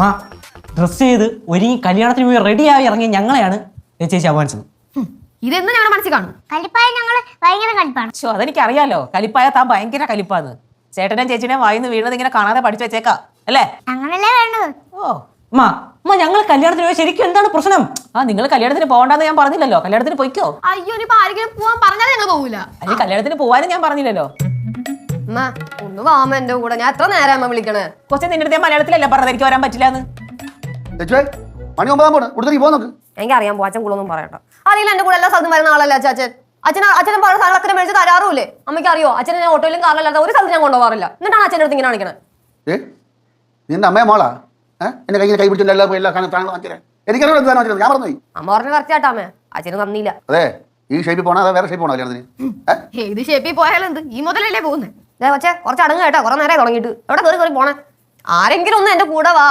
അമ്മ ഡ്രസ് ചെയ്ത് ഒരുങ്ങി കല്യാണത്തിന് പോയി റെഡിയായി ഇറങ്ങി ഞങ്ങളെയാണ് ചേച്ചി അപമാനിച്ചത്. ഇതെന്ന് ഞങ്ങളുടെ മനസ്സിൽ കാണും. കലിപ്പായ ഞങ്ങള് ഭയങ്കര കലിപ്പാണ്. അതെനിക്ക് അറിയാലോ, കലിപ്പായ താൻ ഭയങ്കര കലിപ്പാന്ന്. ചേട്ടനും ചേച്ചിനെയും വായിന്ന് വീണത് ഇങ്ങനെ കാണാതെ പഠിച്ചു വെച്ചേക്കാ അല്ലേ? അങ്ങനല്ലേ വേണ്ടത്. ഓ അമ്മ അമ്മ ഞങ്ങൾ കല്യാണത്തിന് പോയി ശരിക്കും എന്താണ് പ്രശ്നം? നിങ്ങൾ കല്യാണത്തിന് പോകണ്ടെന്ന് ഞാൻ പറഞ്ഞില്ലല്ലോ. കല്യാണത്തിന് പോയിക്കോ. അയ്യോ ഇനിയിപ്പോ ആരെങ്കിലും പോവാൻ പറഞ്ഞാൽ ഞങ്ങൾ പോകൂല. അല്ലെങ്കിൽ കല്യാണത്തിന് പോവാനും ഞാൻ പറഞ്ഞില്ലല്ലോ. അമ്മ ഒന്ന് വാമ എന്റെ കൂടെ. ഞാൻ എത്ര നേരം അമ്മ വിളിക്കണേ? കൊച്ചെ നിന്റെ അടുത്ത് ഞാൻ മലയാളത്തിലല്ല പറഞ്ഞത് എനിക്ക് വരാൻ പറ്റില്ലാന്ന്. മണി 9 പോണ് ഉടുത്തേക്ക് പോ നോക്ക്. എനിക്കറിയാം അച്ഛൻ കൂടെ ഒന്നും പറയട്ടോ. അറിയില്ല എന്റെ കൂടെ എല്ലാ സ്ഥലത്തും വരുന്ന ആളല്ല അച്ഛൻ. അച്ഛനും പല സാധനങ്ങളൊക്കെ മേടിച്ച് തരാറുമില്ലേ? അമ്മയ്ക്ക് അറിയോ? അച്ഛനെ ഞാൻ ഓട്ടോയിലും കാറിലല്ലാതെ ഒരു സ്ഥലത്ത് ഞാൻ കൊണ്ടുപോകാറില്ല. എന്നിട്ടാണ് അച്ഛൻ്റെ അടുത്ത് ഇങ്ങനെ കാണിക്കണേ. നിന്റെ അമ്മയെ മോളാ എന്റെ കൈ പിടിച്ചില്ല എല്ലാ എനിക്കറിയാം. ഞാൻ പറഞ്ഞു അമ്മ പറഞ്ഞ കറക്റ്റാട്ടാ അമ്മ. അച്ഛന് നന്ദിയില്ല. അതെ ഈ ഷേപ്പിൽ പോണോ അതെ വേറെ ഷേപ്പ് പോണോ കല്യാണത്തിന്? ഏത് ഷേപ്പിൽ പോയാലും എന്ത്, ഈ മുതലല്ലേ പോകുന്നത്? പക്ഷേ കുറച്ച് അടങ്ങ് കേട്ടോ. കുറെ നേരം തുടങ്ങിയിട്ട് എവിടെ കയറി പോണേ? ആരെങ്കിലും ഒന്ന് എന്റെ കൂടെ വാ.